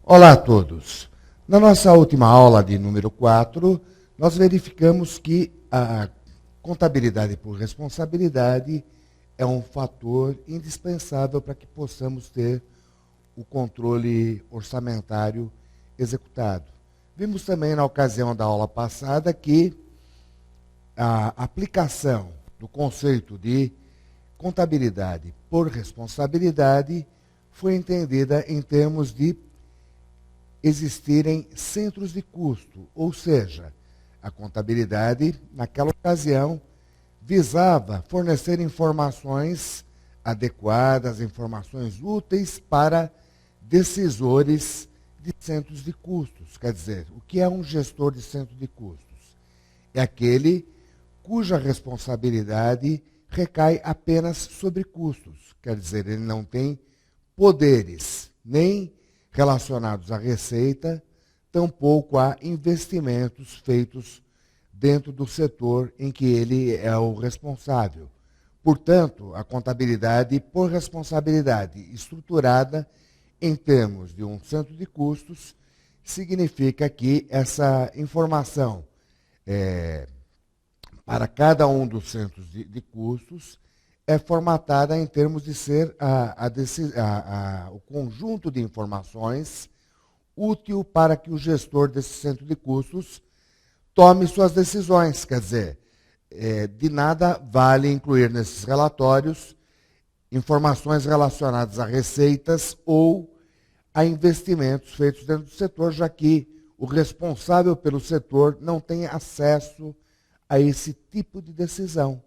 Olá a todos. Na nossa última aula de número 4, nós verificamos que a contabilidade por responsabilidade é um fator indispensável para que possamos ter o controle orçamentário executado. Vimos também na ocasião da aula passada que a aplicação do conceito de contabilidade por responsabilidade foi entendida em termos de existirem centros de custo, ou seja, a contabilidade, naquela ocasião, visava fornecer informações adequadas, informações úteis para decisores de centros de custos. Quer dizer, o que é um gestor de centro de custos? É aquele cuja responsabilidade recai apenas sobre custos. Quer dizer, ele não tem poderes nem relacionados à receita, tampouco a investimentos feitos dentro do setor em que ele é o responsável. Portanto, a contabilidade por responsabilidade estruturada em termos de um centro de custos significa que essa informação para cada um dos centros de custos é formatada em termos de ser o conjunto de informações útil para que o gestor desse centro de custos tome suas decisões. Quer dizer, de nada vale incluir nesses relatórios informações relacionadas a receitas ou a investimentos feitos dentro do setor, já que o responsável pelo setor não tem acesso a esse tipo de decisão.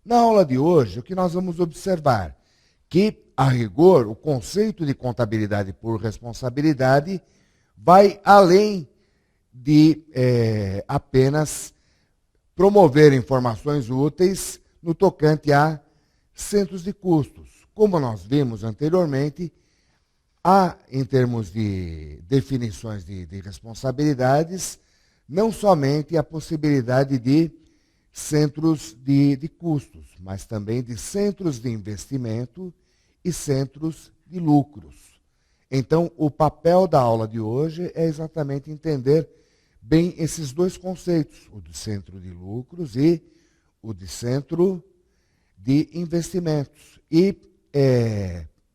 Na aula de hoje, o que nós vamos observar? Que, a rigor, o conceito de contabilidade por responsabilidade vai além de apenas promover informações úteis no tocante a centros de custos. Como nós vimos anteriormente, há, em termos de definições de responsabilidades, não somente a possibilidade de centros de custos, mas também de centros de investimento e centros de lucros. Então, o papel da aula de hoje é exatamente entender bem esses dois conceitos, o de centro de lucros e o de centro de investimentos. E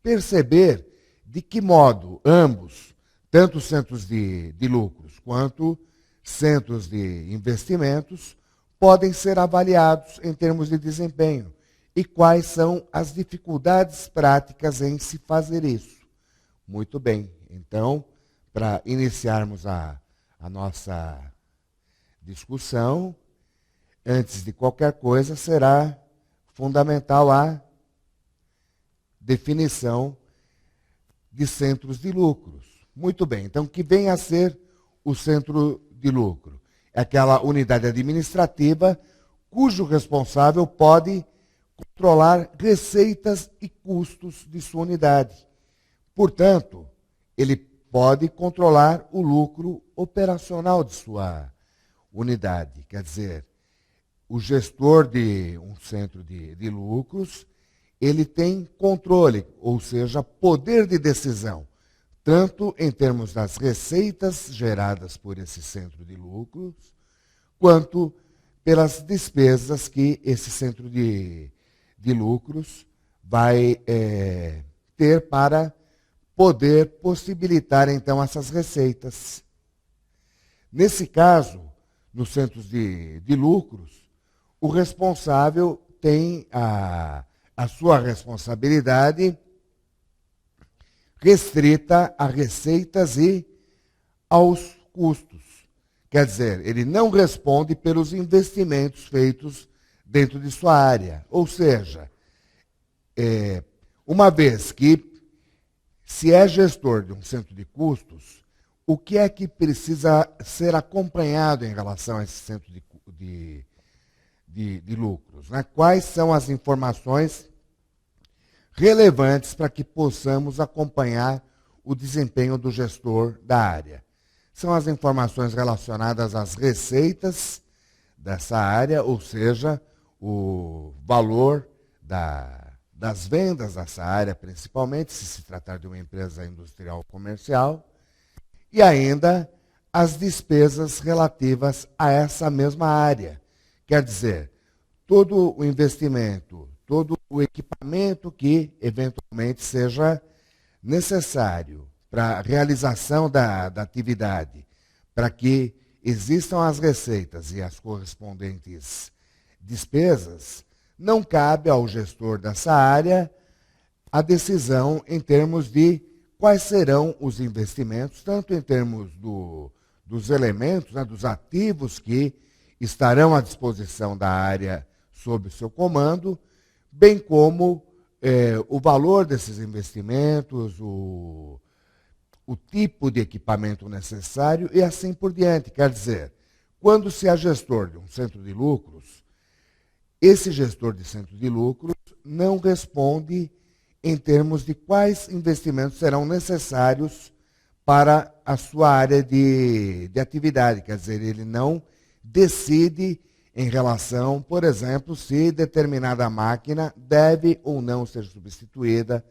perceber de que modo ambos, tanto centros de lucros quanto centros de investimentos, podem ser avaliados em termos de desempenho e quais são as dificuldades práticas em se fazer isso. Muito bem, então, para iniciarmos a nossa discussão, antes de qualquer coisa, será fundamental a definição de centros de lucros. Muito bem, então, que vem a ser o centro de lucro? É aquela unidade administrativa cujo responsável pode controlar receitas e custos de sua unidade. Portanto, ele pode controlar o lucro operacional de sua unidade. Quer dizer, o gestor de um centro de lucros, ele tem controle, ou seja, poder de decisão, tanto em termos das receitas geradas por esse centro de lucros, quanto pelas despesas que esse centro de lucros vai ter para poder possibilitar, então, essas receitas. Nesse caso, nos centros de lucros, o responsável tem a sua responsabilidade restrita a receitas e aos custos. Quer dizer, ele não responde pelos investimentos feitos dentro de sua área. Ou seja, uma vez que se é gestor de um centro de custos, o que é que precisa ser acompanhado em relação a esse centro de lucros? Né? Quais são as informações relevantes para que possamos acompanhar o desempenho do gestor da área? São as informações relacionadas às receitas dessa área, ou seja, o valor das vendas dessa área, principalmente, se tratar de uma empresa industrial ou comercial, e ainda as despesas relativas a essa mesma área. Quer dizer, todo o investimento, todo o equipamento que eventualmente seja necessário para a realização da atividade, para que existam as receitas e as correspondentes despesas, não cabe ao gestor dessa área a decisão em termos de quais serão os investimentos, tanto em termos dos elementos, né, dos ativos que estarão à disposição da área sob o seu comando, bem como o valor desses investimentos, o tipo de equipamento necessário e assim por diante. Quer dizer, quando se é gestor de um centro de lucros, esse gestor de centro de lucros não responde em termos de quais investimentos serão necessários para a sua área de atividade. Quer dizer, ele não decide em relação, por exemplo, se determinada máquina deve ou não ser substituída,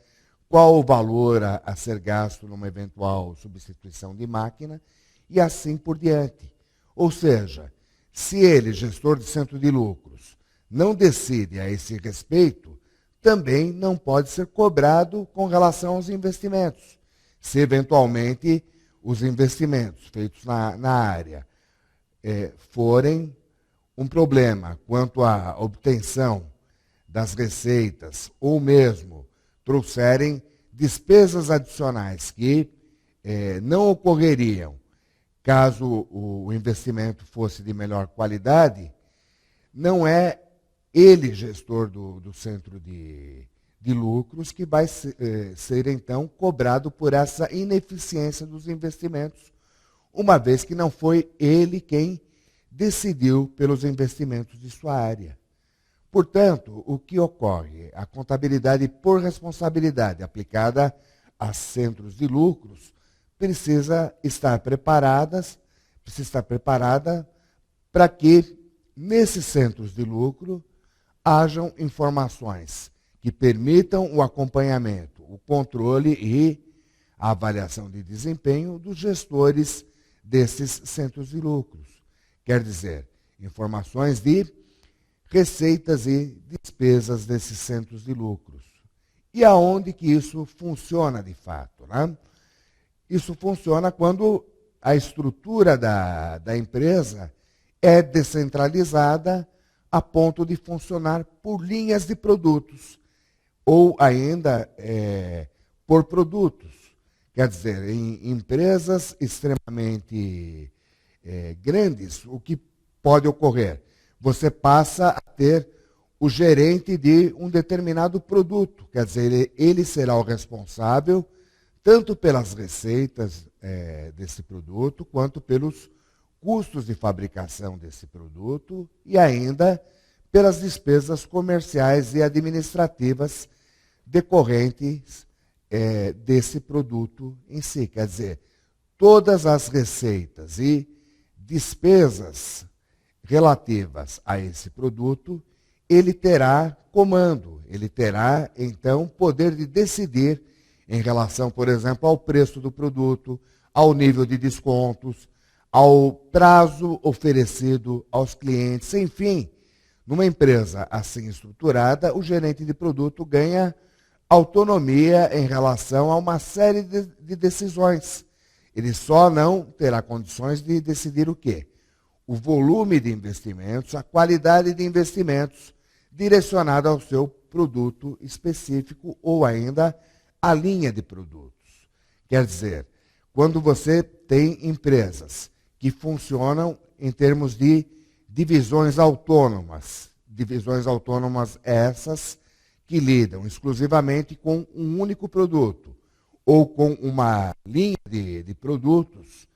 qual o valor a ser gasto numa eventual substituição de máquina, e assim por diante. Ou seja, se ele, gestor de centro de lucros, não decide a esse respeito, também não pode ser cobrado com relação aos investimentos. Se eventualmente os investimentos feitos na área forem um problema quanto à obtenção das receitas, ou mesmo trouxerem despesas adicionais que não ocorreriam caso o investimento fosse de melhor qualidade, não é ele, gestor do centro de lucros, que vai ser, então, cobrado por essa ineficiência dos investimentos, uma vez que não foi ele quem decidiu pelos investimentos de sua área. Portanto, o que ocorre? A contabilidade por responsabilidade aplicada a centros de lucros precisa estar preparada para que, nesses centros de lucro, hajam informações que permitam o acompanhamento, o controle e a avaliação de desempenho dos gestores desses centros de lucros. Quer dizer, informações de receitas e despesas desses centros de lucros. E aonde que isso funciona de fato? Né? Isso funciona quando a estrutura da empresa é descentralizada a ponto de funcionar por linhas de produtos, ou ainda por produtos. Quer dizer, em empresas extremamente grandes, o que pode ocorrer? Você passa a ter o gerente de um determinado produto. Quer dizer, ele será o responsável tanto pelas receitas desse produto, quanto pelos custos de fabricação desse produto e ainda pelas despesas comerciais e administrativas decorrentes desse produto em si. Quer dizer, todas as receitas e despesas relativas a esse produto, ele terá comando, ele terá, então, poder de decidir em relação, por exemplo, ao preço do produto, ao nível de descontos, ao prazo oferecido aos clientes, enfim. Numa empresa assim estruturada, o gerente de produto ganha autonomia em relação a uma série de decisões. Ele só não terá condições de decidir o quê? O volume de investimentos, a qualidade de investimentos direcionada ao seu produto específico ou ainda a linha de produtos. Quer dizer, quando você tem empresas que funcionam em termos de divisões autônomas essas que lidam exclusivamente com um único produto ou com uma linha de produtos,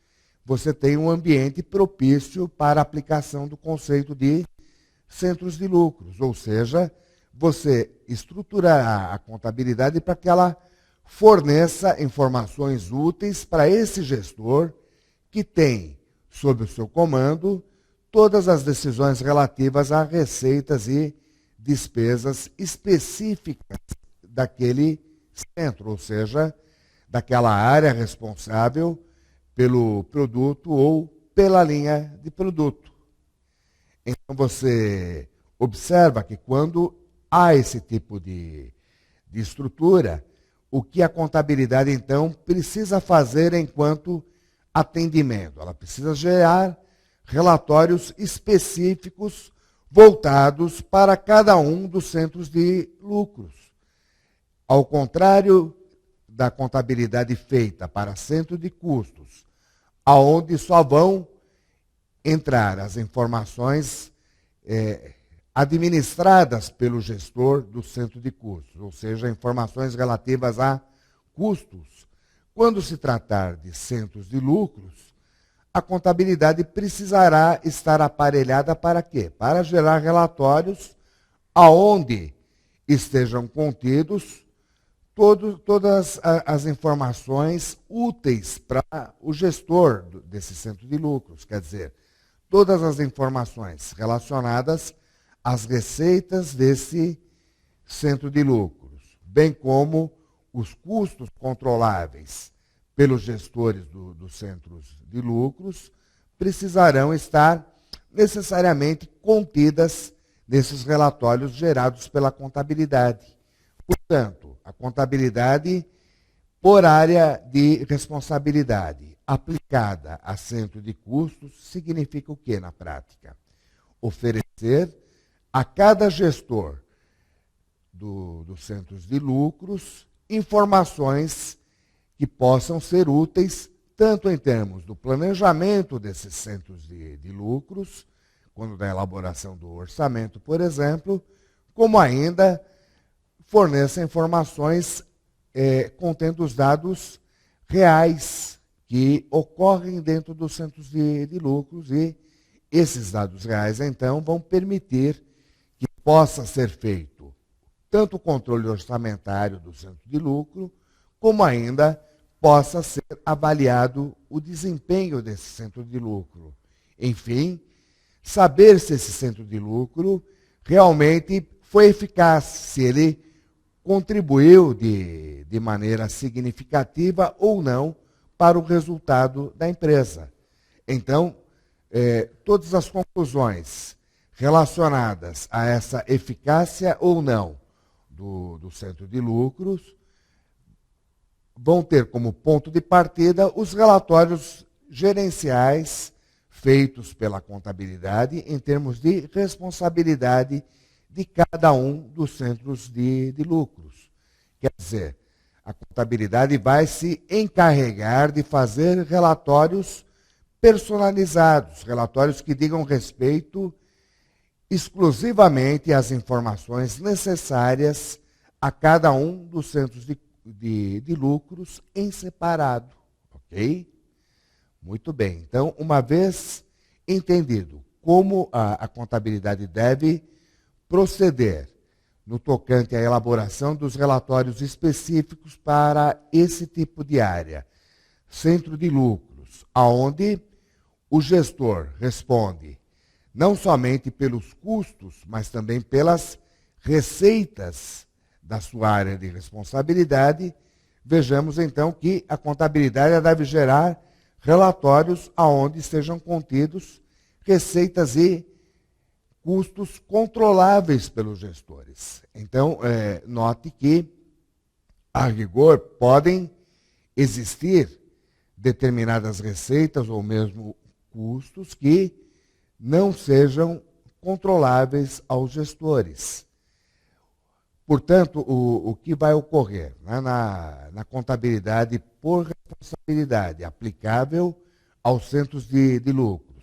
você tem um ambiente propício para a aplicação do conceito de centros de lucros, ou seja, você estruturará a contabilidade para que ela forneça informações úteis para esse gestor que tem sob o seu comando todas as decisões relativas a receitas e despesas específicas daquele centro, ou seja, daquela área responsável pelo produto ou pela linha de produto. Então você observa que quando há esse tipo de estrutura, o que a contabilidade então precisa fazer enquanto atendimento? Ela precisa gerar relatórios específicos voltados para cada um dos centros de lucros. Ao contrário da contabilidade feita para centro de custos, aonde só vão entrar as informações administradas pelo gestor do centro de custos, ou seja, informações relativas a custos. Quando se tratar de centros de lucros, a contabilidade precisará estar aparelhada para quê? Para gerar relatórios aonde estejam contidos todas as informações úteis para o gestor desse centro de lucros, quer dizer, todas as informações relacionadas às receitas desse centro de lucros, bem como os custos controláveis pelos gestores dos centros de lucros, precisarão estar necessariamente contidas nesses relatórios gerados pela contabilidade. Portanto, a contabilidade por área de responsabilidade aplicada a centro de custos significa o que na prática? Oferecer a cada gestor dos centros de lucros informações que possam ser úteis tanto em termos do planejamento desses centros de lucros, quando da elaboração do orçamento, por exemplo, como ainda forneça informações contendo os dados reais que ocorrem dentro dos centros de lucros e esses dados reais, então, vão permitir que possa ser feito tanto o controle orçamentário do centro de lucro, como ainda possa ser avaliado o desempenho desse centro de lucro. Enfim, saber se esse centro de lucro realmente foi eficaz, se ele contribuiu de maneira significativa ou não para o resultado da empresa. Então, todas as conclusões relacionadas a essa eficácia ou não do centro de lucros vão ter como ponto de partida os relatórios gerenciais feitos pela contabilidade em termos de responsabilidade de cada um dos centros de lucros. Quer dizer, a contabilidade vai se encarregar de fazer relatórios personalizados, relatórios que digam respeito exclusivamente às informações necessárias a cada um dos centros de lucros em separado. Ok? Muito bem. Então, uma vez entendido como a contabilidade deve proceder no tocante à elaboração dos relatórios específicos para esse tipo de área, centro de lucros, aonde o gestor responde não somente pelos custos, mas também pelas receitas da sua área de responsabilidade, vejamos então que a contabilidade deve gerar relatórios aonde estejam contidos receitas e custos controláveis pelos gestores. Então, note que, a rigor, podem existir determinadas receitas ou mesmo custos que não sejam controláveis aos gestores. Portanto, o que vai ocorrer na contabilidade por responsabilidade aplicável aos centros de lucros,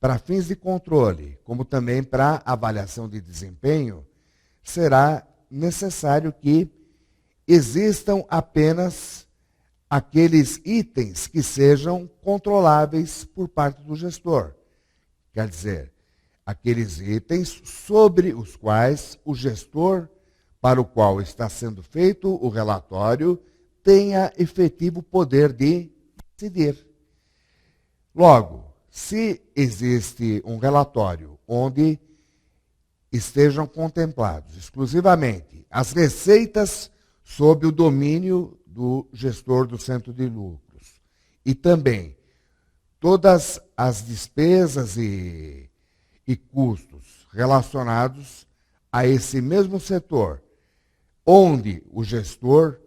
para fins de controle, como também para avaliação de desempenho, será necessário que existam apenas aqueles itens que sejam controláveis por parte do gestor. Quer dizer, aqueles itens sobre os quais o gestor para o qual está sendo feito o relatório tenha efetivo poder de decidir. Logo, se existe um relatório onde estejam contemplados exclusivamente as receitas sob o domínio do gestor do centro de lucros e também todas as despesas e custos relacionados a esse mesmo setor, onde o gestor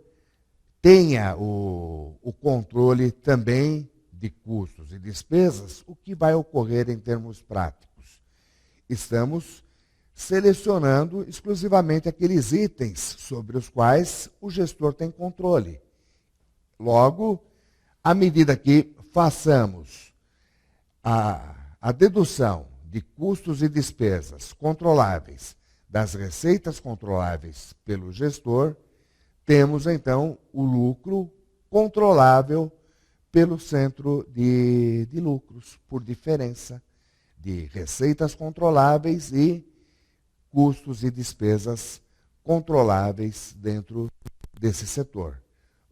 tenha o controle também de custos e despesas, o que vai ocorrer em termos práticos? Estamos selecionando exclusivamente aqueles itens sobre os quais o gestor tem controle. Logo, à medida que façamos a dedução de custos e despesas controláveis das receitas controláveis pelo gestor, temos então o lucro controlável pelo centro de lucros, por diferença de receitas controláveis e custos e despesas controláveis dentro desse setor.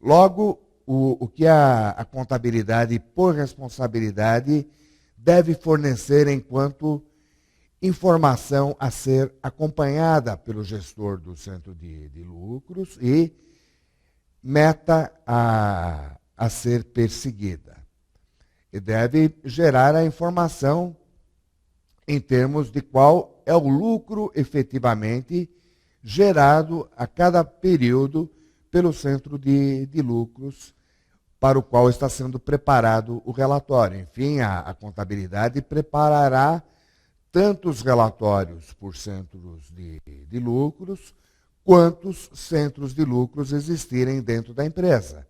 Logo, o que a contabilidade por responsabilidade deve fornecer enquanto informação a ser acompanhada pelo gestor do centro de lucros e meta a ser perseguida. E deve gerar a informação em termos de qual é o lucro efetivamente gerado a cada período pelo centro de lucros para o qual está sendo preparado o relatório. Enfim, a contabilidade preparará tanto os relatórios por centros de lucros, quantos centros de lucros existirem dentro da empresa.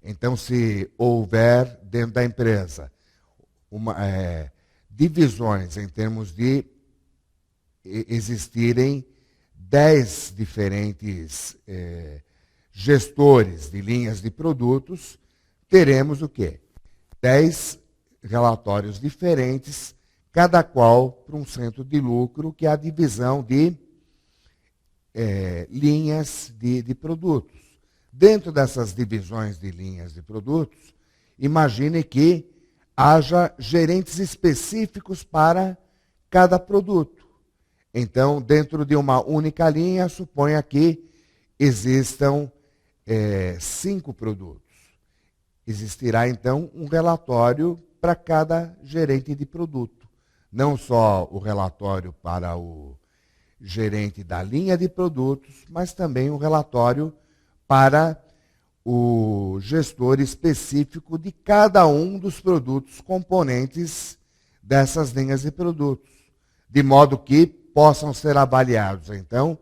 Então, se houver dentro da empresa divisões em termos de existirem 10 diferentes gestores de linhas de produtos, teremos o quê? 10 relatórios diferentes, cada qual para um centro de lucro, que é a divisão de linhas de produtos. Dentro dessas divisões de linhas de produtos, imagine que haja gerentes específicos para cada produto. Então, dentro de uma única linha, suponha que existam 5 produtos. Existirá, então, um relatório para cada gerente de produto. Não só o relatório para o gerente da linha de produtos, mas também um relatório para o gestor específico de cada um dos produtos componentes dessas linhas de produtos, de modo que possam ser avaliados, então,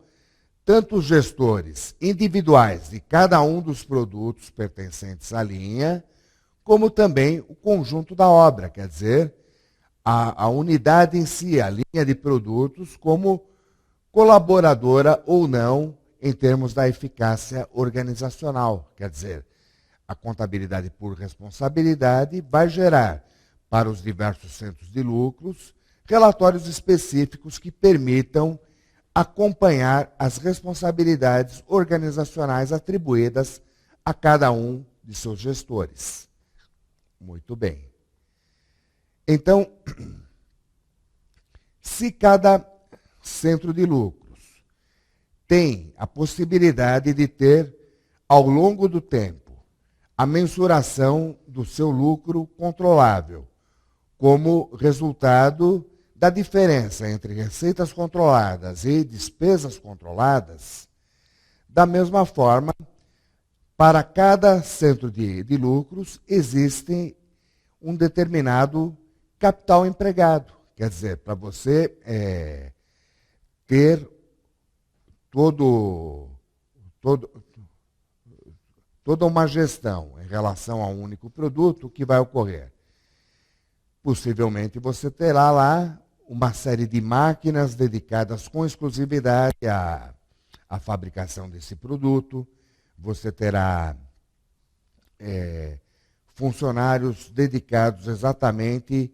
tanto os gestores individuais de cada um dos produtos pertencentes à linha, como também o conjunto da obra, quer dizer, a unidade em si, a linha de produtos, como colaboradora ou não em termos da eficácia organizacional. Quer dizer, a contabilidade por responsabilidade vai gerar para os diversos centros de lucros relatórios específicos que permitam acompanhar as responsabilidades organizacionais atribuídas a cada um de seus gestores. Muito bem. Então, se cada centro de lucros tem a possibilidade de ter, ao longo do tempo, a mensuração do seu lucro controlável, como resultado da diferença entre receitas controladas e despesas controladas, da mesma forma, para cada centro de lucros existe um determinado capital empregado. Quer dizer, para você ter toda uma gestão em relação a um único produto, o que vai ocorrer? Possivelmente você terá lá uma série de máquinas dedicadas com exclusividade à fabricação desse produto, você terá funcionários dedicados exatamente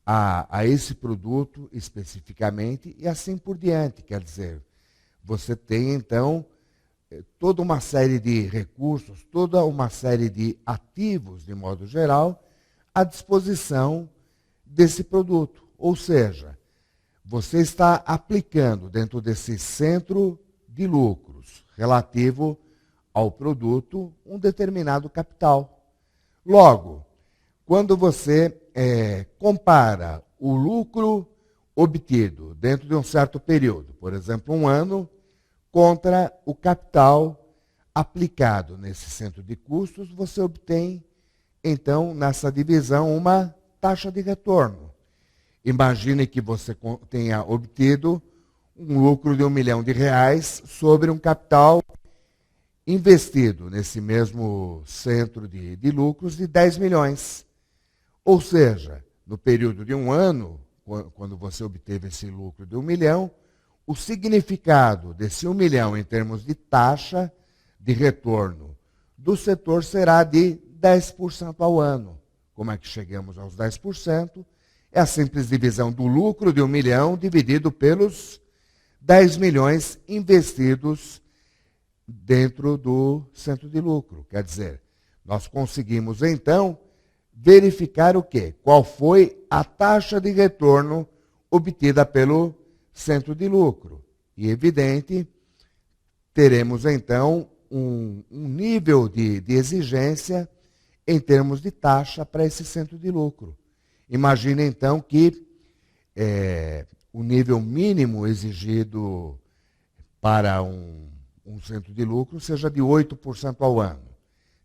a esse produto especificamente e assim por diante. Quer dizer, você tem então toda uma série de recursos, toda uma série de ativos, de modo geral, à disposição desse produto. Ou seja, você está aplicando dentro desse centro de lucros relativo ao produto um determinado capital. Logo, quando você compara o lucro obtido dentro de um certo período, por exemplo, um ano, contra o capital aplicado nesse centro de custos, você obtém, então, nessa divisão, uma taxa de retorno. Imagine que você tenha obtido um lucro de R$ 1 milhão sobre um capital investido nesse mesmo centro de lucros de 10 milhões. Ou seja, no período de um ano, quando você obteve esse lucro de 1 milhão, o significado desse 1 milhão em termos de taxa de retorno do setor será de 10% ao ano. Como é que chegamos aos 10%? É a simples divisão do lucro de 1 milhão dividido pelos 10 milhões investidos dentro do centro de lucro. Quer dizer, nós conseguimos, então, verificar o quê? Qual foi a taxa de retorno obtida pelo centro de lucro. E, evidente, teremos, então, um nível de exigência em termos de taxa para esse centro de lucro. Imagine, então, que o nível mínimo exigido para um centro de lucro seja de 8% ao ano.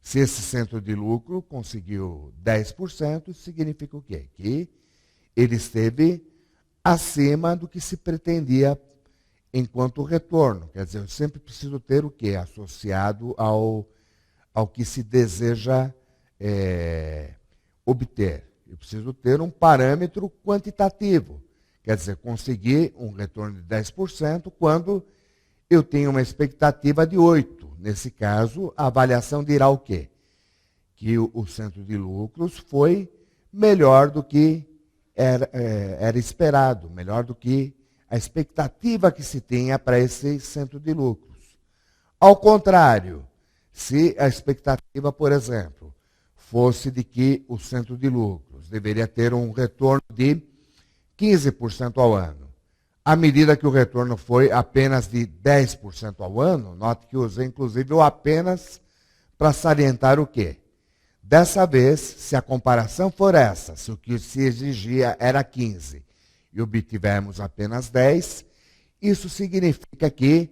Se esse centro de lucro conseguiu 10%, isso significa o quê? Que ele esteve acima do que se pretendia enquanto retorno. Quer dizer, eu sempre preciso ter o quê? Associado ao que se deseja obter. Eu preciso ter um parâmetro quantitativo. Quer dizer, conseguir um retorno de 10% quando eu tenho uma expectativa de 8%. Nesse caso, a avaliação dirá o quê? Que o centro de lucros foi melhor do que era esperado, melhor do que a expectativa que se tinha para esse centro de lucros. Ao contrário, se a expectativa, por exemplo, fosse de que o centro de lucros deveria ter um retorno de 15% ao ano, à medida que o retorno foi apenas de 10% ao ano, note que usei inclusive o apenas para salientar o quê? Dessa vez, se a comparação for essa, se o que se exigia era 15 e obtivemos apenas 10, isso significa que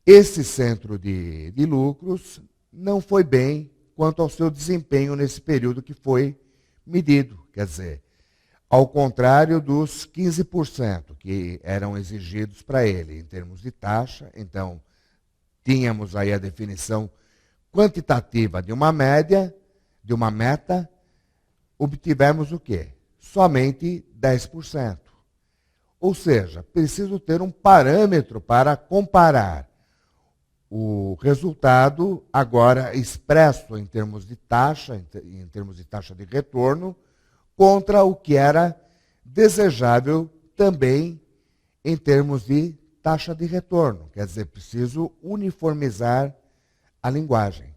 esse centro de lucros não foi bem quanto ao seu desempenho nesse período que foi medido. Quer dizer, ao contrário dos 15% que eram exigidos para ele em termos de taxa, então tínhamos aí a definição quantitativa de uma média, de uma meta, obtivemos o quê? Somente 10%. Ou seja, preciso ter um parâmetro para comparar o resultado agora expresso em termos de taxa, em termos de taxa de retorno, contra o que era desejável também em termos de taxa de retorno. Quer dizer, preciso uniformizar a linguagem.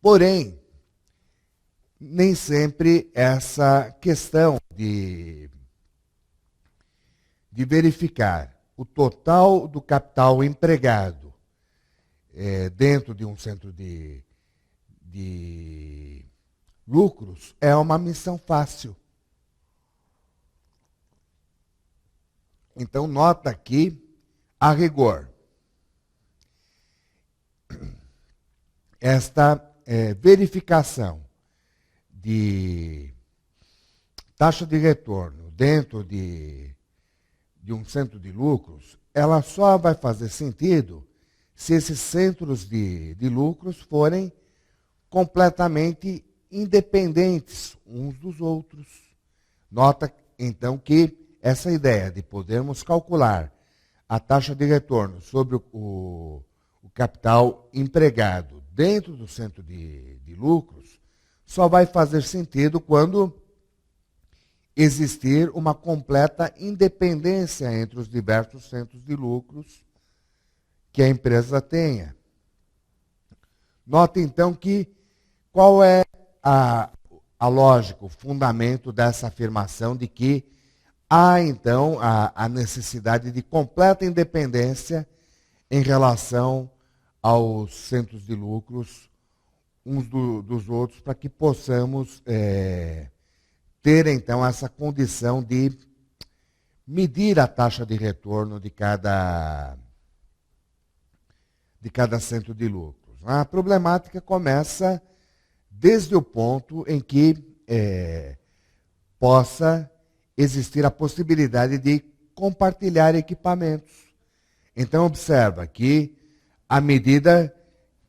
Porém, nem sempre essa questão de verificar o total do capital empregado dentro de um centro de lucros é uma missão fácil. Então, nota aqui, a rigor, esta verificação de taxa de retorno dentro de um centro de lucros, ela só vai fazer sentido se esses centros de lucros forem completamente independentes uns dos outros. Nota, então, que essa ideia de podermos calcular a taxa de retorno sobre o capital empregado dentro do centro de lucros só vai fazer sentido quando existir uma completa independência entre os diversos centros de lucros que a empresa tenha. Note, então, que qual é a lógica, o fundamento dessa afirmação de que há, então, a necessidade de completa independência em relação aos centros de lucros dos outros para que possamos ter, então, essa condição de medir a taxa de retorno de cada centro de lucros. A problemática começa desde o ponto em que possa existir a possibilidade de compartilhar equipamentos. Então, observa que, à medida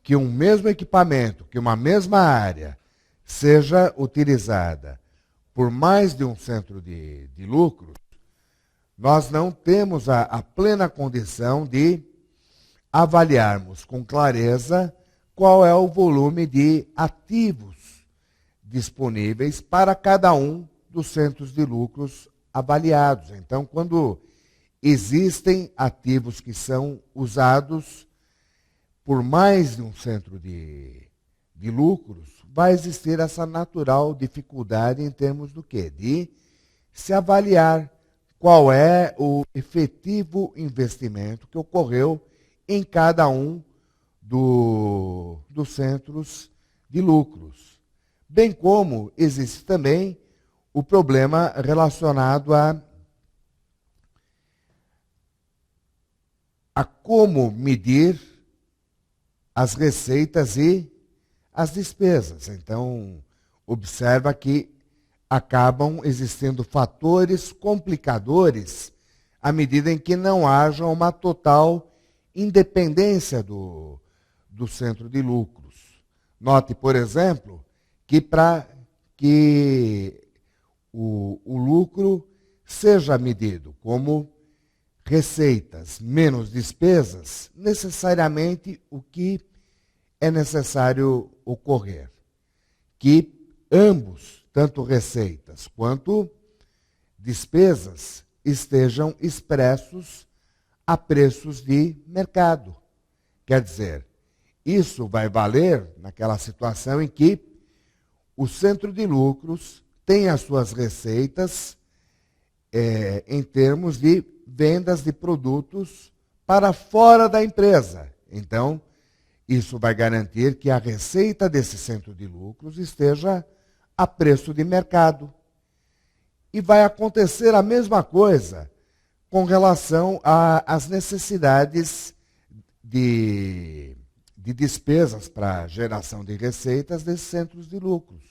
que um mesmo equipamento, que uma mesma área, seja utilizada por mais de um centro de lucros, nós não temos a plena condição de avaliarmos com clareza qual é o volume de ativos disponíveis para cada um dos centros de lucros avaliados. Então, quando existem ativos que são usados por mais de um centro de lucros, vai existir essa natural dificuldade em termos do quê? De se avaliar qual é o efetivo investimento que ocorreu em cada um dos centros de lucros. Bem como existe também o problema relacionado a como medir as receitas e as despesas. Então, observa que acabam existindo fatores complicadores à medida em que não haja uma total independência do centro de lucros. Note, por exemplo, que para que o lucro seja medido como receitas menos despesas, necessariamente o que é necessário ocorrer? Que ambos, tanto receitas quanto despesas, estejam expressos a preços de mercado. Quer dizer, isso vai valer naquela situação em que o centro de lucros tem as suas receitas em termos de vendas de produtos para fora da empresa. Então, isso vai garantir que a receita desse centro de lucros esteja a preço de mercado. E vai acontecer a mesma coisa com relação às necessidades de despesas para geração de receitas desses centros de lucros.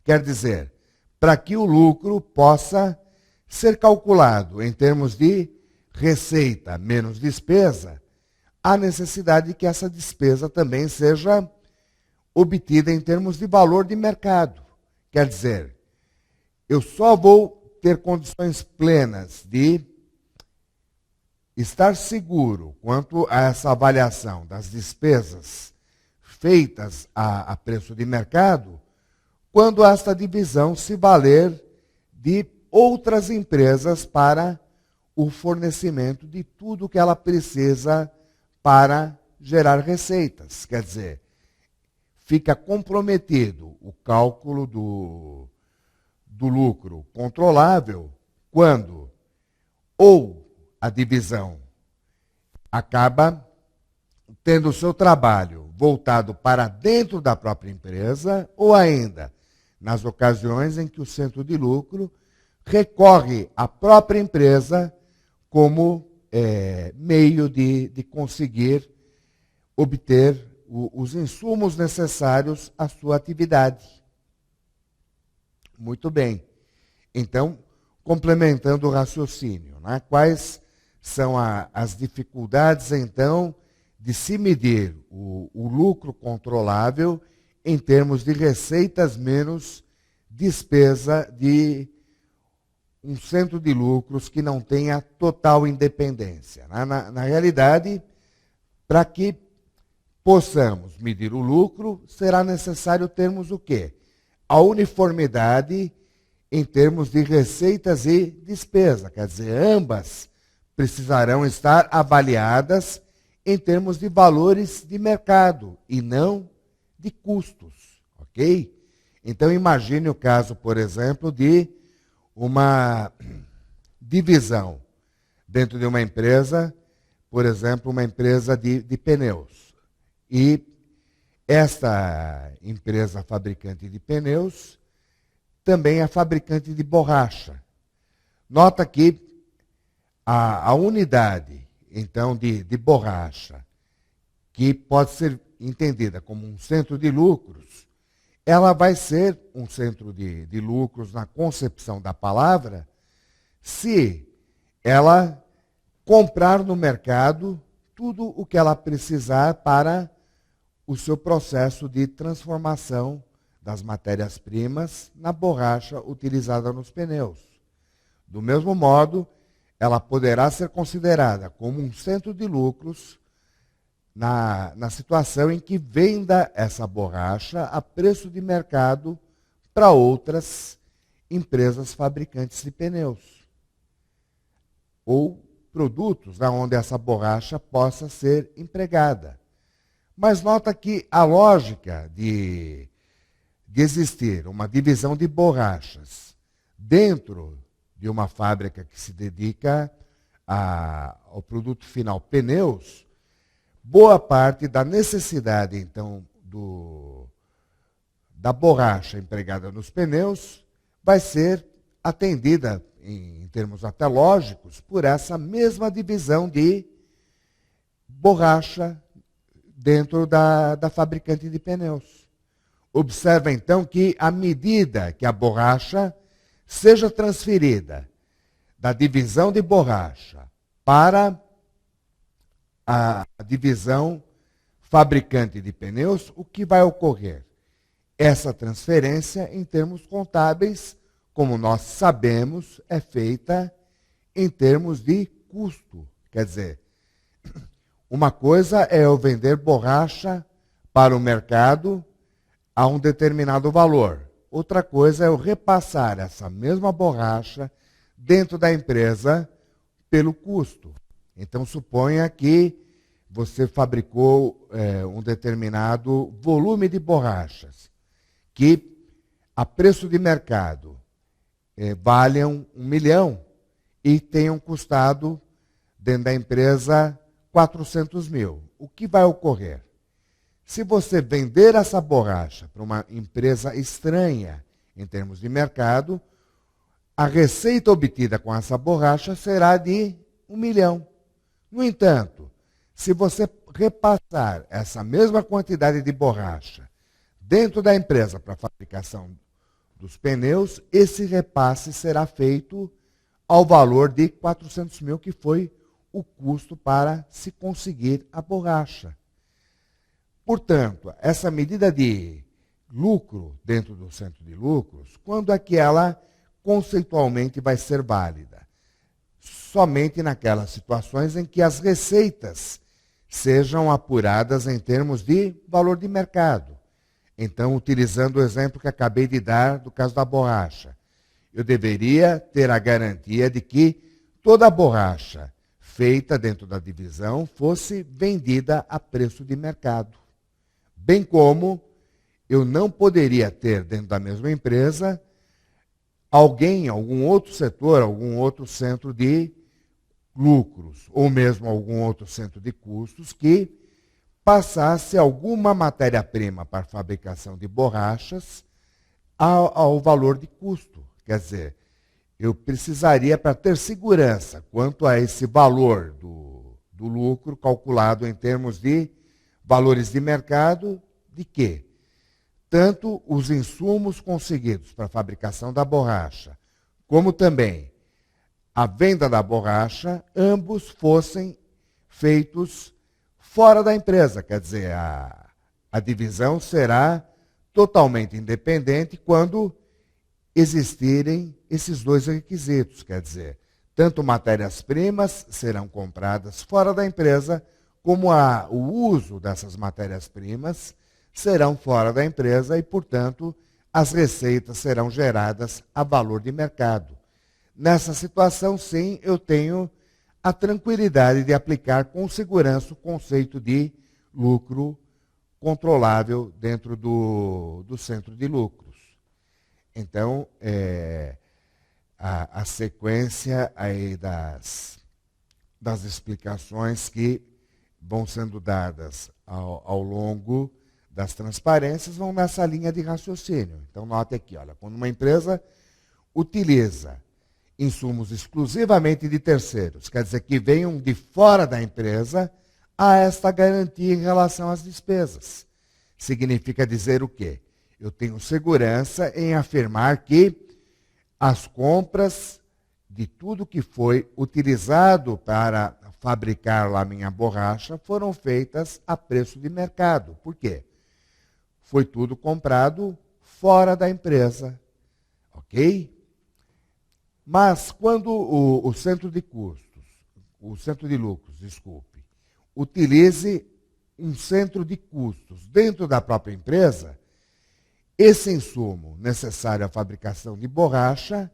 Quer dizer, para que o lucro possa ser calculado em termos de receita menos despesa, há necessidade de que essa despesa também seja obtida em termos de valor de mercado. Quer dizer, eu só vou ter condições plenas de estar seguro quanto a essa avaliação das despesas feitas a preço de mercado, quando esta divisão se valer de outras empresas para o fornecimento de tudo que ela precisa para gerar receitas. Quer dizer, fica comprometido o cálculo do lucro controlável quando ou a divisão acaba tendo o seu trabalho voltado para dentro da própria empresa, ou ainda nas ocasiões em que o centro de lucro recorre à própria empresa como meio de conseguir obter os insumos necessários à sua atividade. Muito bem. Então, complementando o raciocínio, né? Quais são as dificuldades, então, de se medir o lucro controlável em termos de receitas menos despesa de um centro de lucros que não tenha total independência. Né? Na realidade, para que possamos medir o lucro, será necessário termos o quê? A uniformidade em termos de receitas e despesa. Quer dizer, ambas precisarão estar avaliadas em termos de valores de mercado e não de custos, ok? Então, imagine o caso, por exemplo, de uma divisão dentro de uma empresa, por exemplo, uma empresa de pneus. E Esta empresa fabricante de pneus também é fabricante de borracha. Nota que a unidade, então, de borracha, que pode ser entendida como um centro de lucros, ela vai ser um centro de lucros na concepção da palavra se ela comprar no mercado tudo o que ela precisar para o seu processo de transformação das matérias-primas na borracha utilizada nos pneus. Do mesmo modo, ela poderá ser considerada como um centro de lucros na situação em que venda essa borracha a preço de mercado para outras empresas fabricantes de pneus. Ou produtos onde essa borracha possa ser empregada. Mas nota que a lógica de existir uma divisão de borrachas dentro de uma fábrica que se dedica ao produto final, pneus, boa parte da necessidade, então, da borracha empregada nos pneus vai ser atendida, em termos até lógicos, por essa mesma divisão de borracha dentro da fabricante de pneus. Observa, então, que à medida que a borracha seja transferida da divisão de borracha para a divisão fabricante de pneus, o que vai ocorrer? Essa transferência, em termos contábeis, como nós sabemos, é feita em termos de custo. Quer dizer, uma coisa é eu vender borracha para o mercado a um determinado valor. Outra coisa é eu repassar essa mesma borracha dentro da empresa pelo custo. Então, suponha que você fabricou um determinado volume de borrachas, que a preço de mercado valham 1 milhão e tenham custado dentro da empresa 400 mil. O que vai ocorrer? Se você vender essa borracha para uma empresa estranha em termos de mercado, a receita obtida com essa borracha será de 1 milhão. No entanto, se você repassar essa mesma quantidade de borracha dentro da empresa para a fabricação dos pneus, esse repasse será feito ao valor de 400 mil, que foi o custo para se conseguir a borracha. Portanto, essa medida de lucro dentro do centro de lucros, quando é que ela conceitualmente vai ser válida? Somente naquelas situações em que as receitas sejam apuradas em termos de valor de mercado. Então, utilizando o exemplo que acabei de dar do caso da borracha, eu deveria ter a garantia de que toda a borracha feita dentro da divisão fosse vendida a preço de mercado. Bem como eu não poderia ter dentro da mesma empresa alguém, algum outro setor, algum outro centro de lucros, ou mesmo algum outro centro de custos que passasse alguma matéria-prima para a fabricação de borrachas ao valor de custo. Quer dizer, eu precisaria, para ter segurança quanto a esse valor do lucro calculado em termos de valores de mercado, de quê? Tanto os insumos conseguidos para a fabricação da borracha, como também a venda da borracha, ambos fossem feitos fora da empresa. Quer dizer, a divisão será totalmente independente quando existirem esses dois requisitos. Quer dizer, tanto matérias-primas serão compradas fora da empresa, como o uso dessas matérias-primas serão fora da empresa e, portanto, as receitas serão geradas a valor de mercado. Nessa situação, sim, eu tenho a tranquilidade de aplicar com segurança o conceito de lucro controlável dentro do centro de lucros. Então, a sequência aí das explicações que vão sendo dadas ao longo das transparências vão nessa linha de raciocínio. Então, note aqui, olha, quando uma empresa utiliza insumos exclusivamente de terceiros, quer dizer que venham de fora da empresa, há esta garantia em relação às despesas. Significa dizer o quê? Eu tenho segurança em afirmar que as compras de tudo que foi utilizado para fabricar lá minha borracha foram feitas a preço de mercado. Por quê? Foi tudo comprado fora da empresa, ok? Mas quando o centro de custos, o centro de lucros, desculpe, utilize um centro de custos dentro da própria empresa, esse insumo necessário à fabricação de borracha,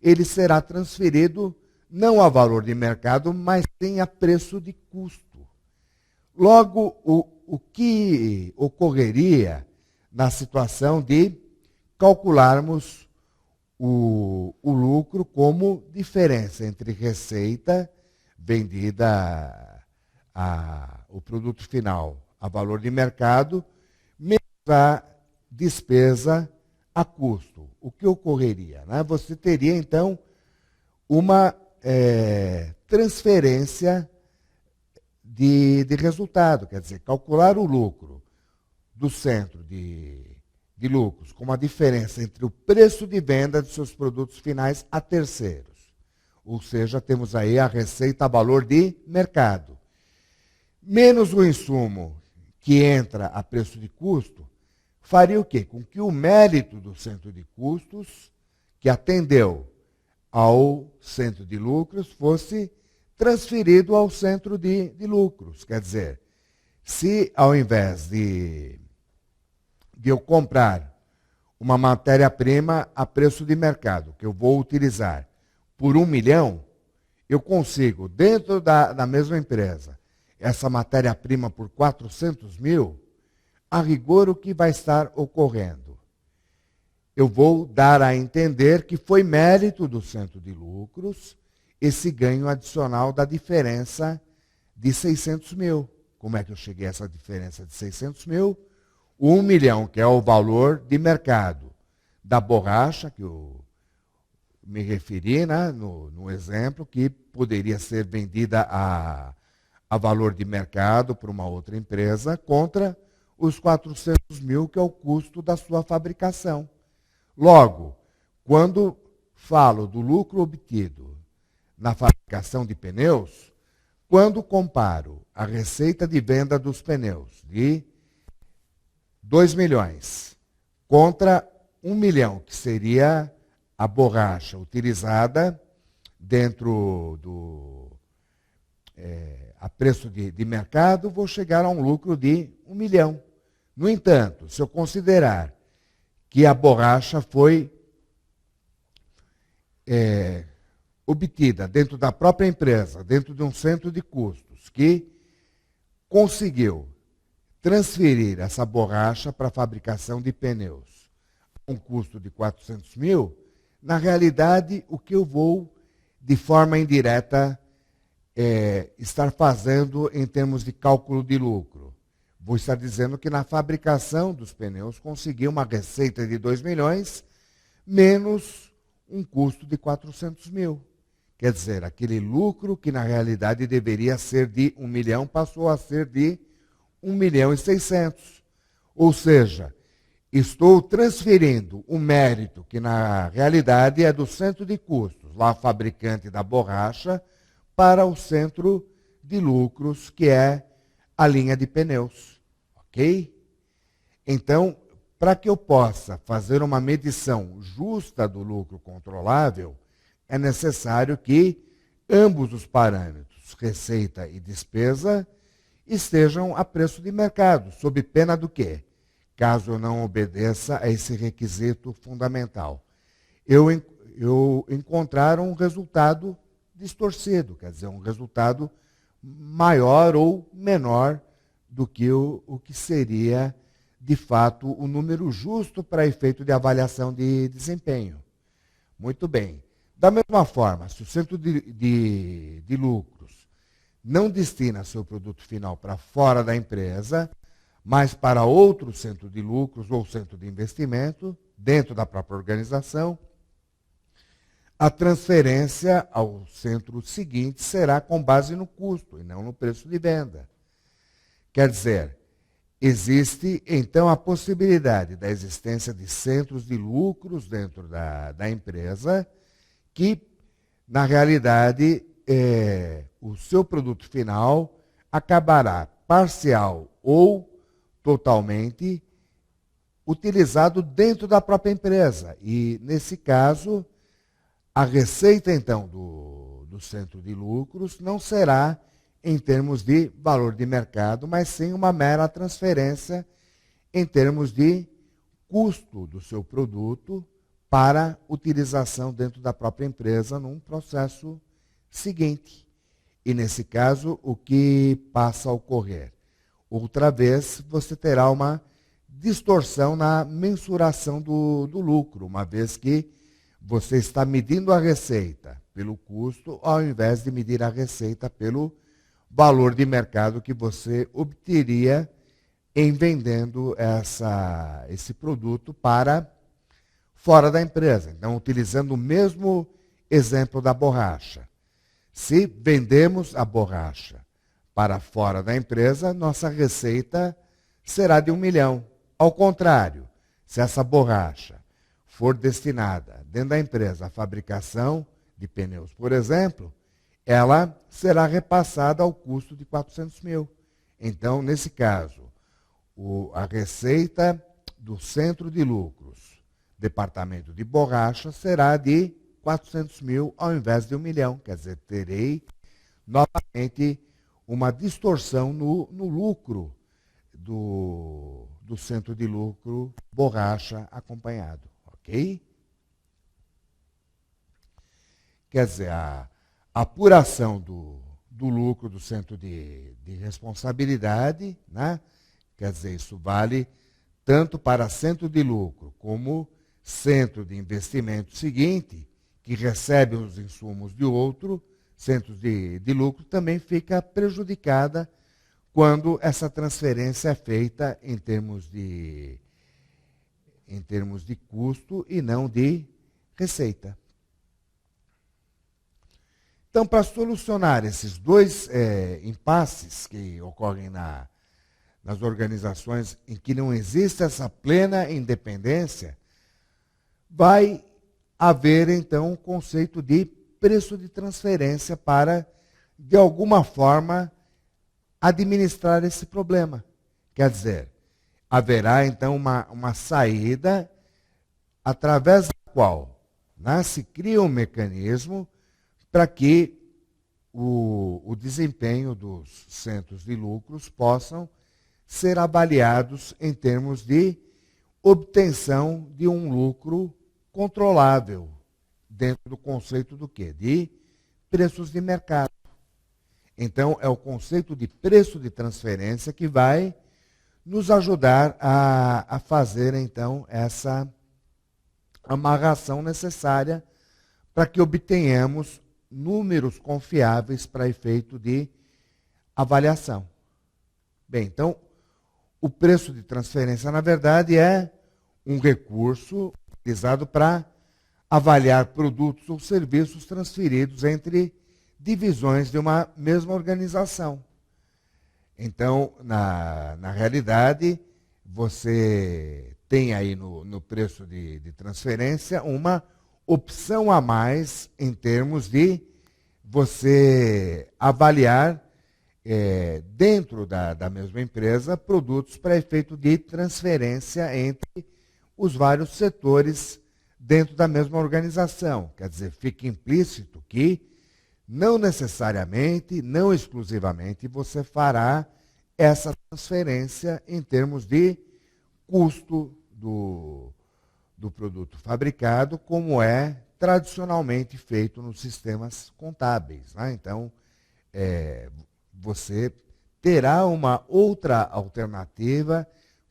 ele será transferido não a valor de mercado, mas sim a preço de custo. Logo, o que ocorreria na situação de calcularmos o lucro como diferença entre receita vendida o produto final a valor de mercado, menos a despesa a custo. O que ocorreria? Né? Você teria, então, uma transferência de resultado, quer dizer, calcular o lucro do centro de lucros como a diferença entre o preço de venda de seus produtos finais a terceiros. Ou seja, temos aí a receita a valor de mercado. Menos o insumo que entra a preço de custo, faria o quê? Com que o mérito do centro de custos, que atendeu ao centro de lucros, fosse transferido ao centro de lucros. Quer dizer, se ao invés de eu comprar uma matéria-prima a preço de mercado, que eu vou utilizar por 1 milhão, eu consigo, dentro da mesma empresa, essa matéria-prima por 400 mil, a rigor o que vai estar ocorrendo? Eu vou dar a entender que foi mérito do centro de lucros esse ganho adicional da diferença de 600 mil. Como é que eu cheguei a essa diferença de 600 mil? O 1 milhão, que é o valor de mercado da borracha, que eu me referi, né, no exemplo, que poderia ser vendida a valor de mercado para uma outra empresa, contra os 400 mil, que é o custo da sua fabricação. Logo, quando falo do lucro obtido na fabricação de pneus, quando comparo a receita de venda dos pneus de 2 milhões contra 1 milhão, que seria a borracha utilizada dentro a preço de mercado, vou chegar a um lucro de 1 milhão. No entanto, se eu considerar que a borracha foi obtida dentro da própria empresa, dentro de um centro de custos, que conseguiu transferir essa borracha para a fabricação de pneus a um custo de 400 mil, na realidade, o que eu vou, de forma indireta, estar fazendo em termos de cálculo de lucro? Vou estar dizendo que na fabricação dos pneus consegui uma receita de 2 milhões menos um custo de 400 mil. Quer dizer, aquele lucro que na realidade deveria ser de 1 milhão passou a ser de 1 milhão e 600. Ou seja, estou transferindo o mérito que na realidade é do centro de custos, lá fabricante da borracha, para o centro de lucros, que é a linha de pneus. Ok? Então, para que eu possa fazer uma medição justa do lucro controlável, é necessário que ambos os parâmetros, receita e despesa, estejam a preço de mercado, sob pena do quê? Caso eu não obedeça a esse requisito fundamental. Eu encontrar um resultado distorcido, quer dizer, um resultado maior ou menor do que o que seria, de fato, o número justo para efeito de avaliação de desempenho. Muito bem. Da mesma forma, se o centro de lucros não destina seu produto final para fora da empresa, mas para outro centro de lucros ou centro de investimento, dentro da própria organização, a transferência ao centro seguinte será com base no custo e não no preço de venda. Quer dizer, existe então a possibilidade da existência de centros de lucros dentro da empresa que, na realidade, o seu produto final acabará parcial ou totalmente utilizado dentro da própria empresa. E, nesse caso, a receita, então, do centro de lucros não será em termos de valor de mercado, mas sim uma mera transferência em termos de custo do seu produto para utilização dentro da própria empresa num processo seguinte. E, nesse caso, o que passa a ocorrer? Outra vez, você terá uma distorção na mensuração do lucro, uma vez que você está medindo a receita pelo custo, ao invés de medir a receita pelo valor de mercado que você obteria em vendendo esse produto para fora da empresa. Então, utilizando o mesmo exemplo da borracha. Se vendemos a borracha para fora da empresa, nossa receita será de 1 milhão. Ao contrário, se essa borracha for destinada dentro da empresa à fabricação de pneus, por exemplo, ela será repassada ao custo de 400 mil. Então, nesse caso, a receita do centro de lucros, departamento de borracha, será de 400 mil ao invés de 1 milhão. Quer dizer, terei novamente uma distorção no lucro do centro de lucro borracha acompanhado. Ok? Quer dizer, a apuração do lucro do centro de responsabilidade, né? Quer dizer, isso vale tanto para centro de lucro como centro de investimento seguinte, que recebe os insumos de outro centro de lucro, também fica prejudicada quando essa transferência é feita em termos de custo e não de receita. Então, para solucionar esses dois impasses que ocorrem nas organizações em que não existe essa plena independência, vai haver, então, um conceito de preço de transferência para, de alguma forma, administrar esse problema. Quer dizer, haverá, então, uma saída através da qual se cria um mecanismo para que o desempenho dos centros de lucros possam ser avaliados em termos de obtenção de um lucro controlável, dentro do conceito do quê? De preços de mercado. Então, é o conceito de preço de transferência que vai nos ajudar a fazer, então, essa amarração necessária para que obtenhamos números confiáveis para efeito de avaliação. Bem, então, o preço de transferência, na verdade, é um recurso utilizado para avaliar produtos ou serviços transferidos entre divisões de uma mesma organização. Então, na realidade, você tem aí no preço de transferência uma opção a mais em termos de você avaliar dentro da mesma empresa produtos para efeito de transferência entre os vários setores dentro da mesma organização. Quer dizer, fica implícito que não necessariamente, não exclusivamente, você fará essa transferência em termos de custo do produto fabricado, como é tradicionalmente feito nos sistemas contábeis. Né? Então, você terá uma outra alternativa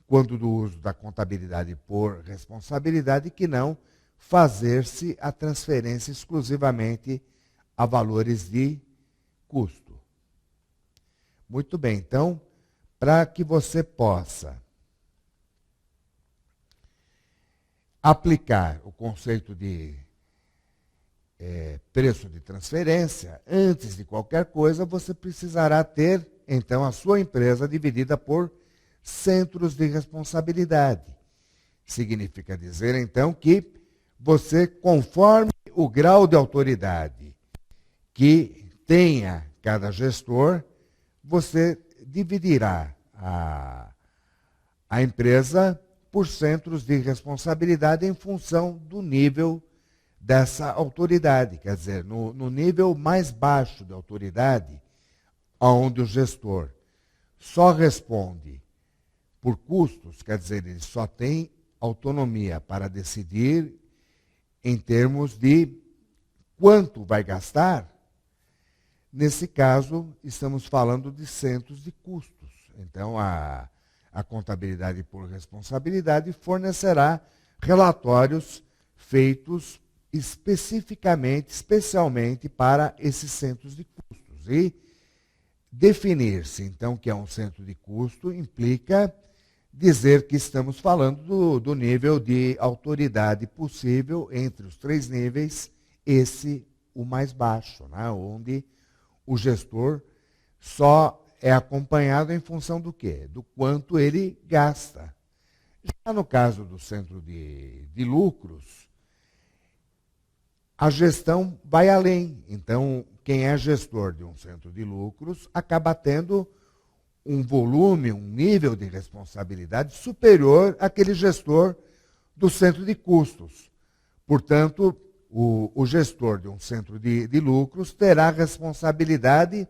quando do uso da contabilidade por responsabilidade, que não fazer-se a transferência exclusivamente a valores de custo. Muito bem, então, para que você possa aplicar o conceito de preço de transferência, antes de qualquer coisa, você precisará ter, então, a sua empresa dividida por centros de responsabilidade. Significa dizer, então, que você, conforme o grau de autoridade que tenha cada gestor, você dividirá a empresa por centros de responsabilidade em função do nível dessa autoridade. Quer dizer, no nível mais baixo da autoridade, onde o gestor só responde por custos, quer dizer, ele só tem autonomia para decidir em termos de quanto vai gastar. Nesse caso, estamos falando de centros de custos. Então, a contabilidade por responsabilidade fornecerá relatórios feitos especialmente para esses centros de custos. E definir-se, então, que é um centro de custo implica dizer que estamos falando do nível de autoridade possível entre os 3 níveis, esse o mais baixo, né, onde o gestor só é acompanhado em função do quê? Do quanto ele gasta. Já no caso do centro de lucros, a gestão vai além. Então, quem é gestor de um centro de lucros acaba tendo um volume, um nível de responsabilidade superior àquele gestor do centro de custos. Portanto, o gestor de um centro de lucros terá responsabilidade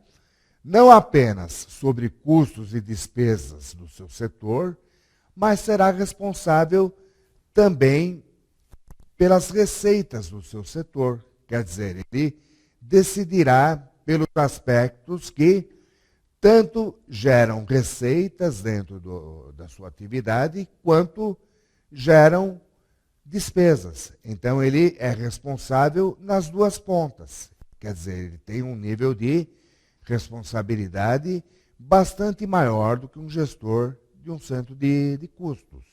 não apenas sobre custos e despesas do seu setor, mas será responsável também pelas receitas do seu setor. Quer dizer, ele decidirá pelos aspectos que tanto geram receitas dentro da sua atividade, quanto geram despesas. Então, ele é responsável nas duas pontas. Quer dizer, ele tem um nível de responsabilidade bastante maior do que um gestor de um centro de custos.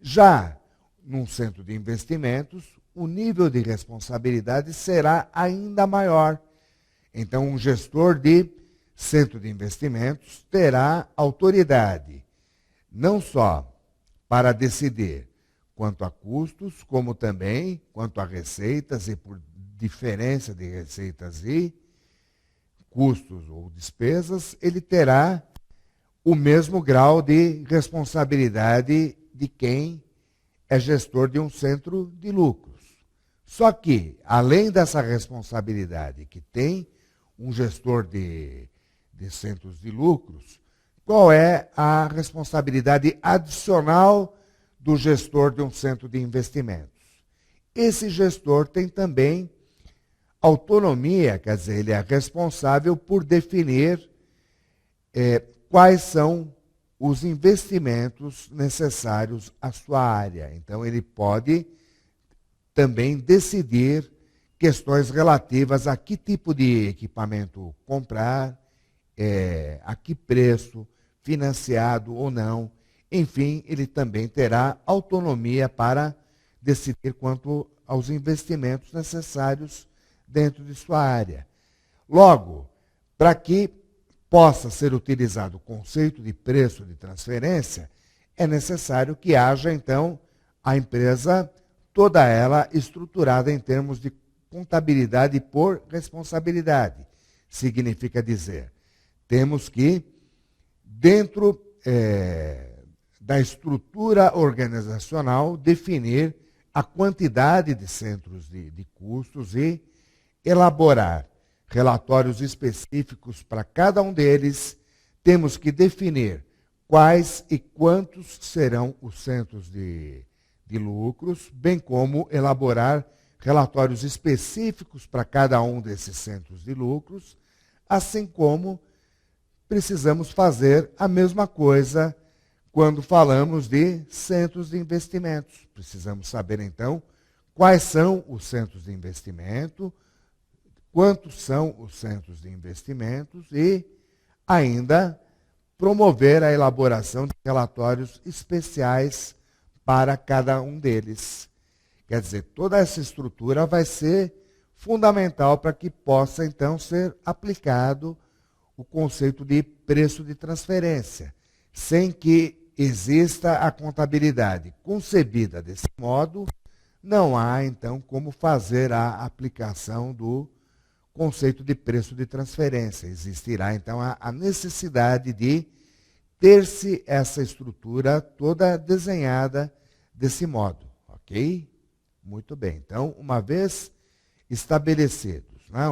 Já num centro de investimentos, o nível de responsabilidade será ainda maior. Então, um gestor de centro de investimentos terá autoridade não só para decidir quanto a custos, como também quanto a receitas, e por diferença de receitas e custos ou despesas, ele terá o mesmo grau de responsabilidade de quem é gestor de um centro de lucros. Só que, além dessa responsabilidade que tem um gestor de centros de lucros, qual é a responsabilidade adicional do gestor de um centro de investimentos? Esse gestor tem também autonomia, quer dizer, ele é responsável por definir quais são os investimentos necessários à sua área. Então, ele pode também decidir questões relativas a que tipo de equipamento comprar, a que preço, financiado ou não. Enfim, ele também terá autonomia para decidir quanto aos investimentos necessários dentro de sua área. Logo, para que possa ser utilizado o conceito de preço de transferência, é necessário que haja, então, a empresa, toda ela estruturada em termos de contabilidade por responsabilidade. Significa dizer, temos que, dentro da estrutura organizacional, definir a quantidade de centros de custos e elaborar relatórios específicos para cada um deles. Temos que definir quais e quantos serão os centros de lucros, bem como elaborar relatórios específicos para cada um desses centros de lucros, assim como precisamos fazer a mesma coisa quando falamos de centros de investimentos. Precisamos saber, então, quais são os centros de investimento, quantos são os centros de investimentos e ainda promover a elaboração de relatórios especiais para cada um deles. Quer dizer, toda essa estrutura vai ser fundamental para que possa, então, ser aplicado o conceito de preço de transferência, sem que exista a contabilidade concebida desse modo, não há, então, como fazer a aplicação do conceito de preço de transferência. Existirá, então, a necessidade de ter-se essa estrutura toda desenhada desse modo, ok? Muito bem. Então, uma vez estabelecidos, né,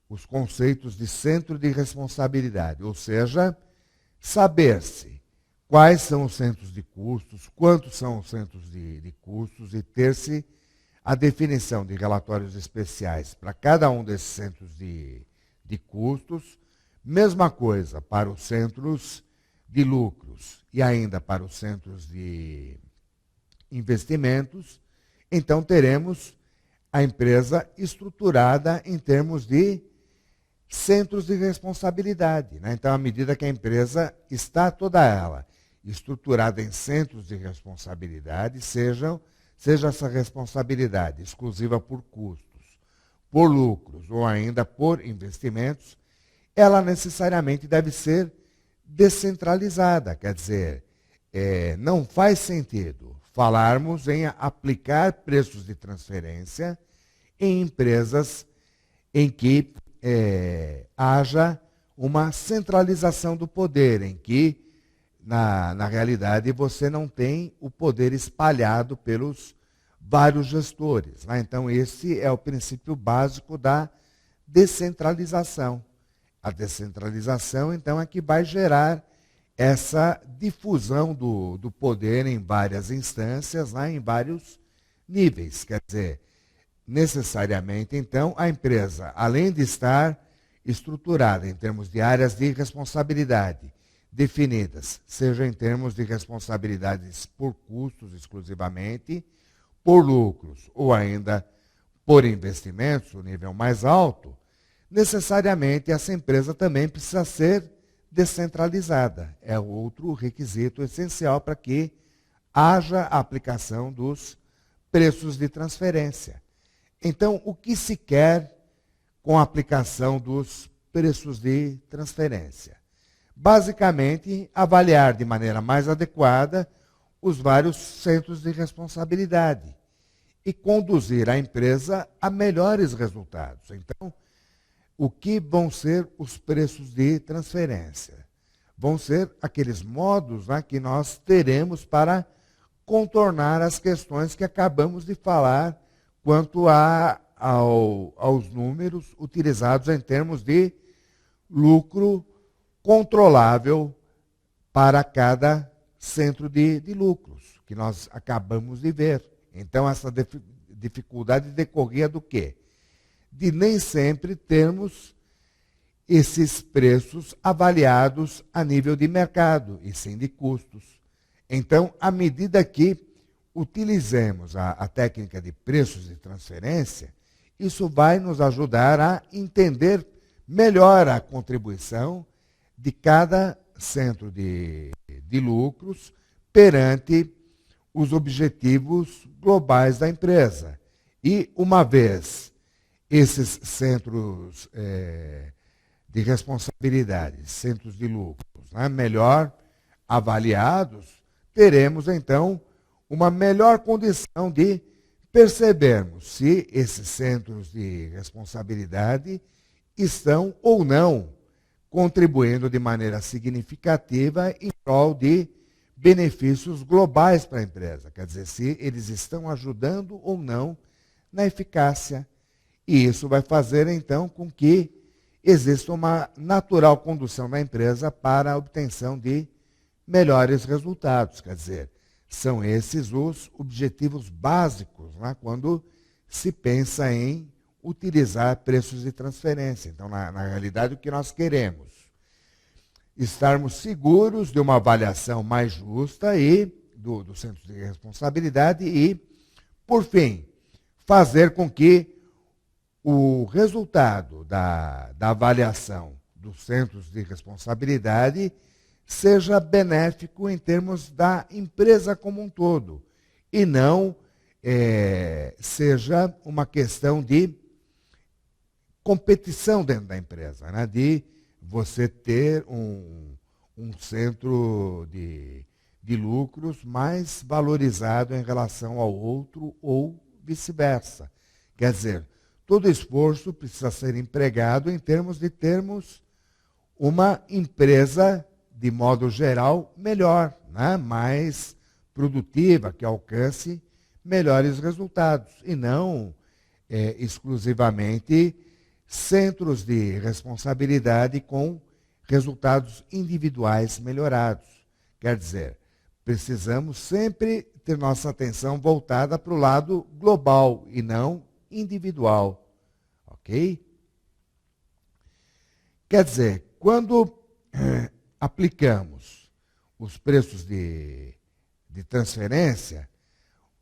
os conceitos de centro de responsabilidade, ou seja, saber-se quais são os centros de custos, quantos são os centros de custos e ter-se a definição de relatórios especiais para cada um desses centros de custos, mesma coisa para os centros de lucros e ainda para os centros de investimentos, então teremos a empresa estruturada em termos de centros de responsabilidade, né? Então, à medida que a empresa está toda ela estruturada em centros de responsabilidade, seja essa responsabilidade exclusiva por custos, por lucros ou ainda por investimentos, ela necessariamente deve ser descentralizada. Quer dizer, não faz sentido falarmos em aplicar preços de transferência em empresas em que haja uma centralização do poder, em que, na realidade, você não tem o poder espalhado pelos vários gestores, né? Então, esse é o princípio básico da descentralização. A descentralização, então, é que vai gerar essa difusão do poder em várias instâncias, né, em vários níveis. Quer dizer, necessariamente, então, a empresa, além de estar estruturada em termos de áreas de responsabilidade definidas, seja em termos de responsabilidades por custos exclusivamente, por lucros ou ainda por investimentos, o nível mais alto, necessariamente essa empresa também precisa ser descentralizada. É outro requisito essencial para que haja a aplicação dos preços de transferência. Então, o que se quer com a aplicação dos preços de transferência? Basicamente, avaliar de maneira mais adequada os vários centros de responsabilidade e conduzir a empresa a melhores resultados. Então, o que vão ser os preços de transferência? Vão ser aqueles modos, né, que nós teremos para contornar as questões que acabamos de falar quanto aos números utilizados em termos de lucro controlável para cada centro de lucros, que nós acabamos de ver. Então, essa dificuldade decorria do quê? De nem sempre termos esses preços avaliados a nível de mercado, e sim de custos. Então, à medida que utilizemos a técnica de preços de transferência, isso vai nos ajudar a entender melhor a contribuição de cada centro de lucros perante os objetivos globais da empresa. E, uma vez esses centros de responsabilidade, centros de lucros, né, melhor avaliados, teremos, então, uma melhor condição de percebermos se esses centros de responsabilidade estão ou não contribuindo de maneira significativa em prol de benefícios globais para a empresa. Quer dizer, se eles estão ajudando ou não na eficácia. E isso vai fazer, então, com que exista uma natural condução da empresa para a obtenção de melhores resultados. Quer dizer, são esses os objetivos básicos, né, quando se pensa em utilizar preços de transferência. Então, na realidade, o que nós queremos? Estarmos seguros de uma avaliação mais justa e do centro de responsabilidade e, por fim, fazer com que o resultado da avaliação dos centros de responsabilidade seja benéfico em termos da empresa como um todo, e não seja uma questão de competição dentro da empresa, né? De você ter um centro de lucros mais valorizado em relação ao outro ou vice-versa. Quer dizer, todo esforço precisa ser empregado em termos de termos uma empresa, de modo geral, melhor, né? Mais produtiva, que alcance melhores resultados, e não exclusivamente centros de responsabilidade com resultados individuais melhorados. Quer dizer, precisamos sempre ter nossa atenção voltada para o lado global e não individual. Ok? Quer dizer, quando aplicamos os preços de transferência,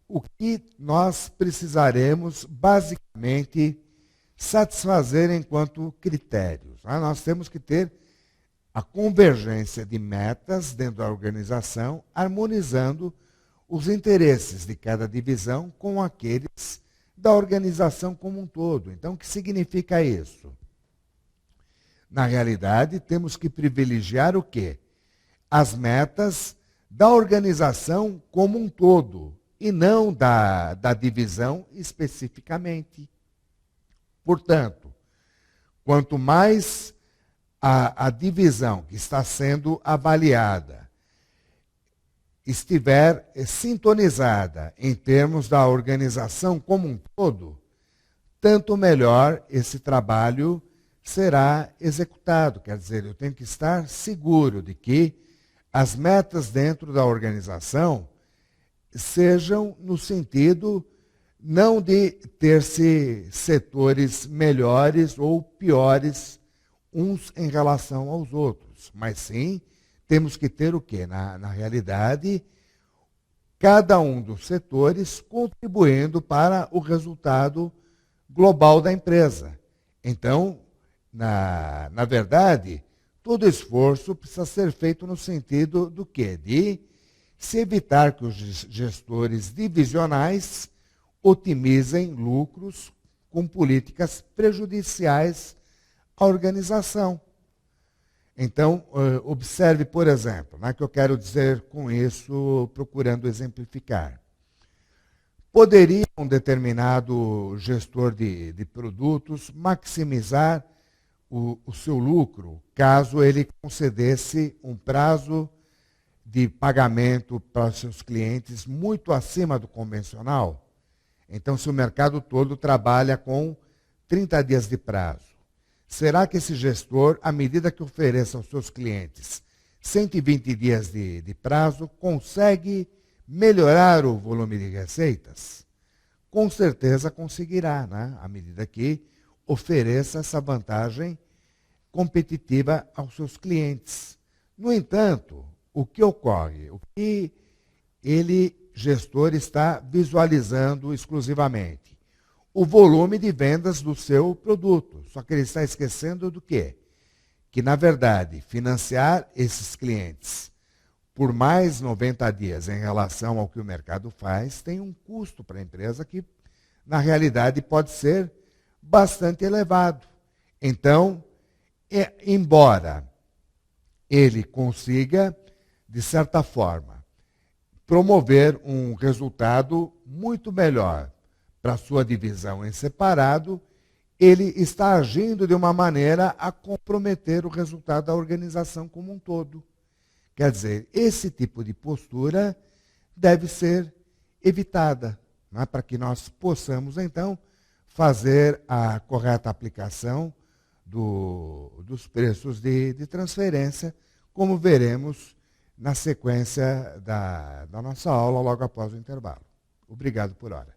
o que nós precisaremos basicamente satisfazer enquanto critérios. Nós temos que ter a convergência de metas dentro da organização, harmonizando os interesses de cada divisão com aqueles da organização como um todo. Então, o que significa isso? Na realidade, temos que privilegiar o quê? As metas da organização como um todo, e não da divisão especificamente. Portanto, quanto mais a divisão que está sendo avaliada estiver sintonizada em termos da organização como um todo, tanto melhor esse trabalho será executado. Quer dizer, eu tenho que estar seguro de que as metas dentro da organização sejam no sentido não de ter-se setores melhores ou piores uns em relação aos outros, mas sim temos que ter o quê? Na realidade, cada um dos setores contribuindo para o resultado global da empresa. Então, na verdade, todo esforço precisa ser feito no sentido do quê? De se evitar que os gestores divisionais otimizem lucros com políticas prejudiciais à organização. Então, observe, por exemplo, o que eu quero dizer com isso, procurando exemplificar. Poderia um determinado gestor de produtos maximizar o seu lucro caso ele concedesse um prazo de pagamento para os seus clientes muito acima do convencional? Então, se o mercado todo trabalha com 30 dias de prazo, será que esse gestor, à medida que ofereça aos seus clientes 120 dias de prazo, consegue melhorar o volume de receitas? Com certeza conseguirá, né? À medida que ofereça essa vantagem competitiva aos seus clientes. No entanto, o que ocorre? O que ele, gestor, está visualizando exclusivamente? O volume de vendas do seu produto. Só que ele está esquecendo do quê? Que, na verdade, financiar esses clientes por mais 90 dias em relação ao que o mercado faz, tem um custo para a empresa que, na realidade, pode ser bastante elevado. Então, embora ele consiga, de certa forma, promover um resultado muito melhor para a sua divisão em separado, ele está agindo de uma maneira a comprometer o resultado da organização como um todo. Quer dizer, esse tipo de postura deve ser evitada, né, para que nós possamos, então, fazer a correta aplicação dos preços de transferência, como veremos na sequência da nossa aula logo após o intervalo. Obrigado por hora.